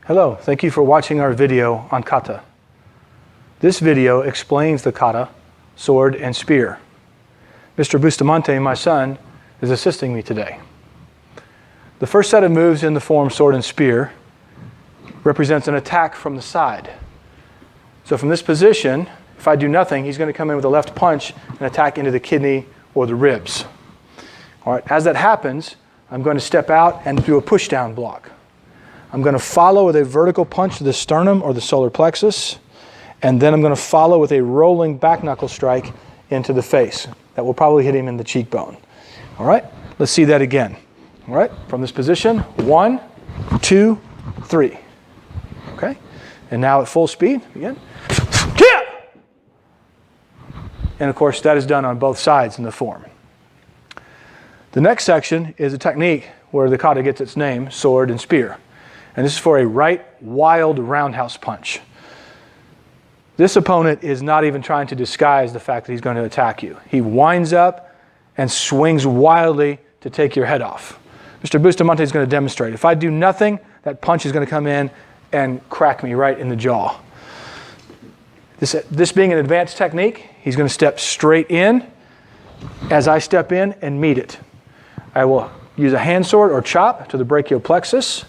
Hello, thank you for watching our video on kata. This video explains the kata, sword, and spear. Mr. Bustamante, my son, is assisting me today. The first set of moves in the form sword and spear represents an attack from the side. So from this position, if I do nothing, he's going to come in with a left punch and attack into the kidney or the ribs. All right, as that happens, I'm going to step out and do a push-down block. I'm going to follow with a vertical punch to the sternum or the solar plexus, and then I'm going to follow with a rolling back knuckle strike into the face. That will probably hit him in the cheekbone. All right, let's see that again. All right, from this position, 1, 2, 3. Okay, and now at full speed, again. And of course, that is done on both sides in the form. The next section is a technique where the kata gets its name, sword and spear. And this is for a right wild roundhouse punch. This opponent is not even trying to disguise the fact that he's going to attack you. He winds up and swings wildly to take your head off. Mr. Bustamante is going to demonstrate. If I do nothing, that punch is going to come in and crack me right in the jaw. This being an advanced technique, he's going to step straight in as I step in and meet it. I will use a hand sword or chop to the brachial plexus,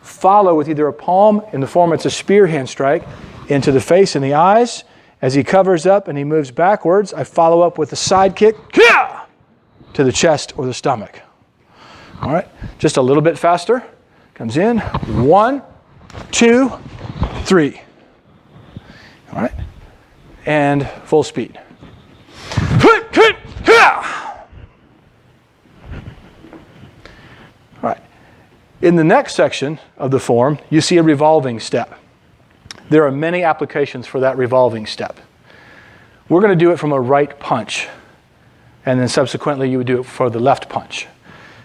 follow with either a palm in the form it's a spear hand strike into the face and the eyes. As he covers up and he moves backwards, I follow up with a side kick to the chest or the stomach. All right, just a little bit faster. Comes in, 1, 2, 3. All right, and full speed. All right. In the next section of the form, you see a revolving step. There are many applications for that revolving step. We're going to do it from a right punch, and then subsequently you would do it for the left punch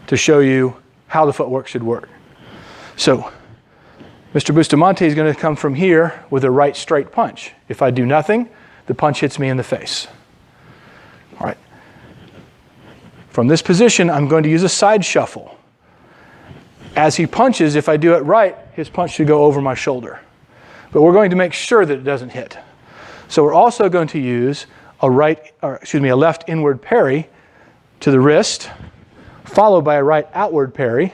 to show you how the footwork should work. So, Mr. Bustamante is going to come from here with a right straight punch. If I do nothing, the punch hits me in the face. All right. From this position, I'm going to use a side shuffle. As he punches, if I do it right, his punch should go over my shoulder. But we're going to make sure that it doesn't hit. So we're also going to use a left inward parry to the wrist, followed by a right outward parry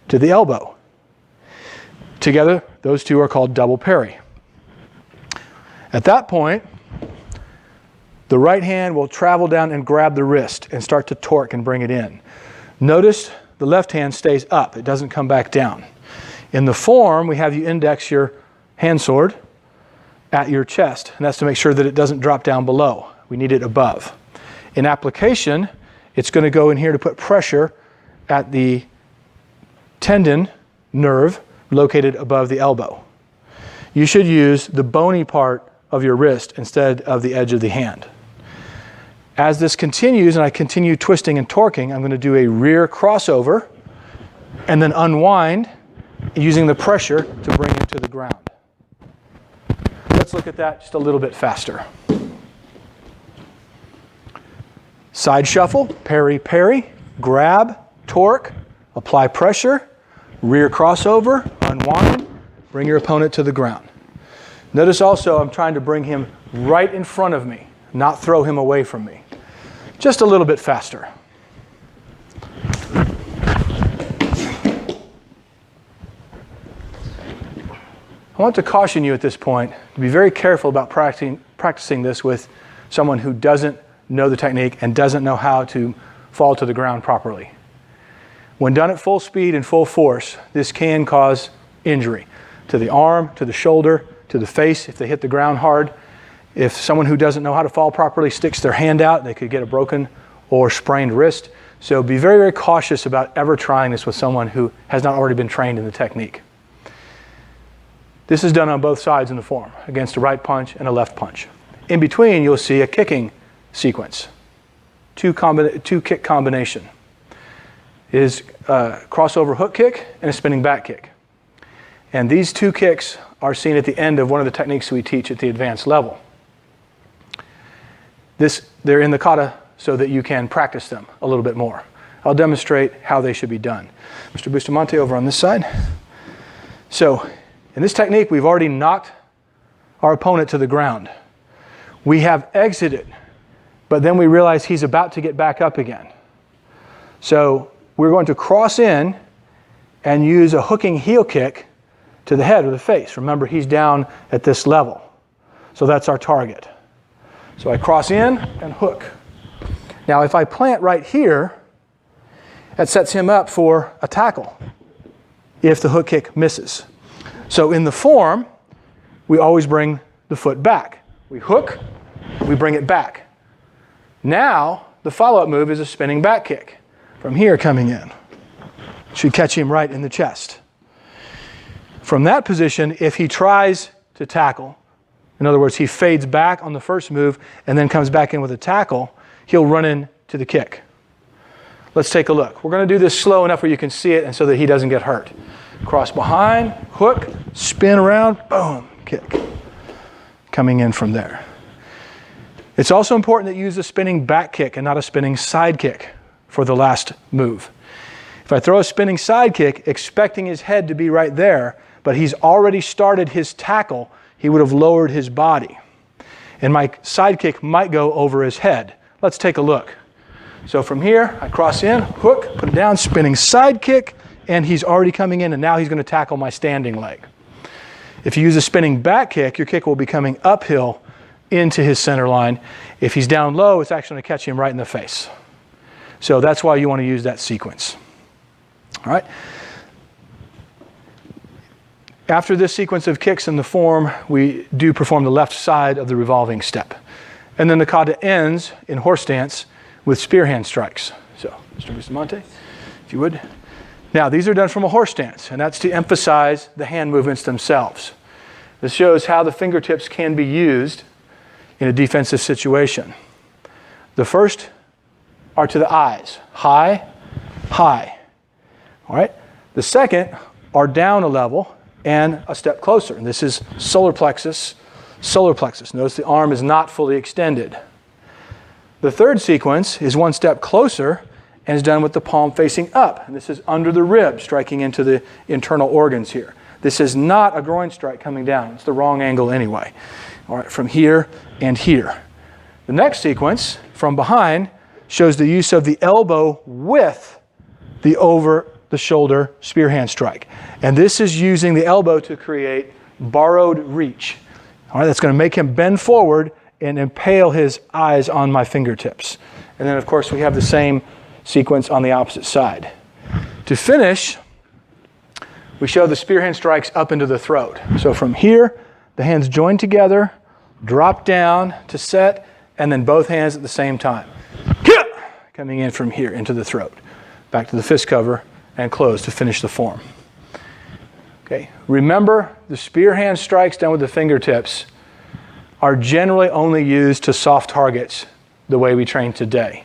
to the elbow. Together, those two are called double parry. At that point, the right hand will travel down and grab the wrist and start to torque and bring it in. Notice the left hand stays up. It doesn't come back down. In the form, we have you index your hand sword at your chest, and that's to make sure that it doesn't drop down below. We need it above. In application, it's going to go in here to put pressure at the tendon nerve located above the elbow. You should use the bony part of your wrist instead of the edge of the hand. As this continues and I continue twisting and torquing, I'm going to do a rear crossover and then unwind using the pressure to bring him to the ground. Let's look at that just a little bit faster. Side shuffle, parry, parry, grab, torque, apply pressure, rear crossover, unwind, bring your opponent to the ground. Notice also I'm trying to bring him right in front of me, not throw him away from me. Just a little bit faster. I want to caution you at this point to be very careful about practicing this with someone who doesn't know the technique and doesn't know how to fall to the ground properly. When done at full speed and full force, this can cause injury to the arm, to the shoulder, to the face if they hit the ground hard. If someone who doesn't know how to fall properly sticks their hand out, they could get a broken or sprained wrist. So be very, very cautious about ever trying this with someone who has not already been trained in the technique. This is done on both sides in the form, against a right punch and a left punch. In between, you'll see a kicking sequence, two kick combination. It is a crossover hook kick and a spinning back kick. And these two kicks are seen at the end of one of the techniques we teach at the advanced level. They're in the kata so that you can practice them a little bit more. I'll demonstrate how they should be done. Mr. Bustamante over on this side. So In this technique, we've already knocked our opponent to the ground. We have exited, but then we realize he's about to get back up again. So we're going to cross in and use a hooking heel kick to the head or the face. Remember, he's down at this level. So that's our target. So I cross in and hook. Now if I plant right here, that sets him up for a tackle if the hook kick misses. So in the form, we always bring the foot back. We hook, we bring it back. Now the follow-up move is a spinning back kick from here coming in. Should catch him right in the chest. From that position, if he tries to tackle, in other words, he fades back on the first move and then comes back in with a tackle, he'll run into the kick. Let's take a look. We're going to do this slow enough where you can see it and so that he doesn't get hurt. Cross behind, hook, spin around, boom, kick. Coming in from there. It's also important that you use a spinning back kick and not a spinning side kick for the last move. If I throw a spinning side kick, expecting his head to be right there, but he's already started his tackle, he would have lowered his body. And my side kick might go over his head. Let's take a look. So from here, I cross in, hook, put it down, spinning side kick, and he's already coming in, and now he's going to tackle my standing leg. If you use a spinning back kick, your kick will be coming uphill into his center line. If he's down low, it's actually going to catch him right in the face. So that's why you want to use that sequence. All right. After this sequence of kicks in the form, we do perform the left side of the revolving step. And then the kata ends in horse stance with spear hand strikes. So, Mr. Bustamante, if you would. Now, these are done from a horse stance, and that's to emphasize the hand movements themselves. This shows how the fingertips can be used in a defensive situation. The first are to the eyes. High, high. All right. The second are down a level and a step closer. And this is solar plexus, solar plexus. Notice the arm is not fully extended. The third sequence is one step closer and is done with the palm facing up. And this is under the rib, striking into the internal organs here. This is not a groin strike coming down. It's the wrong angle anyway. All right, from here and here. The next sequence, from behind, shows the use of the elbow with the over-the-shoulder spear hand strike. And this is using the elbow to create borrowed reach. All right, that's going to make him bend forward and impale his eyes on my fingertips. And then, of course, we have the same sequence on the opposite side. To finish, we show the spear hand strikes up into the throat. So from here, the hands join together, drop down to set, and then both hands at the same time. Coming in from here into the throat. Back to the fist cover and close to finish the form. Okay. Remember, the spear hand strikes done with the fingertips are generally only used to soft targets the way we train today.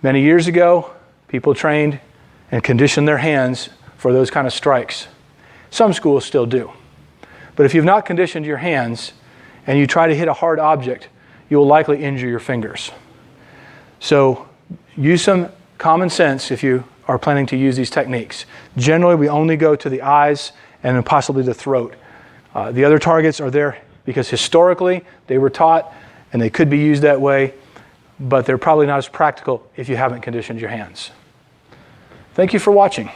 Many years ago, people trained and conditioned their hands for those kind of strikes. Some schools still do. But if you've not conditioned your hands and you try to hit a hard object, you will likely injure your fingers. So use some common sense if you are planning to use these techniques. Generally, we only go to the eyes and then possibly the throat. The other targets are there because historically they were taught and they could be used that way, but they're probably not as practical if you haven't conditioned your hands. Thank you for watching.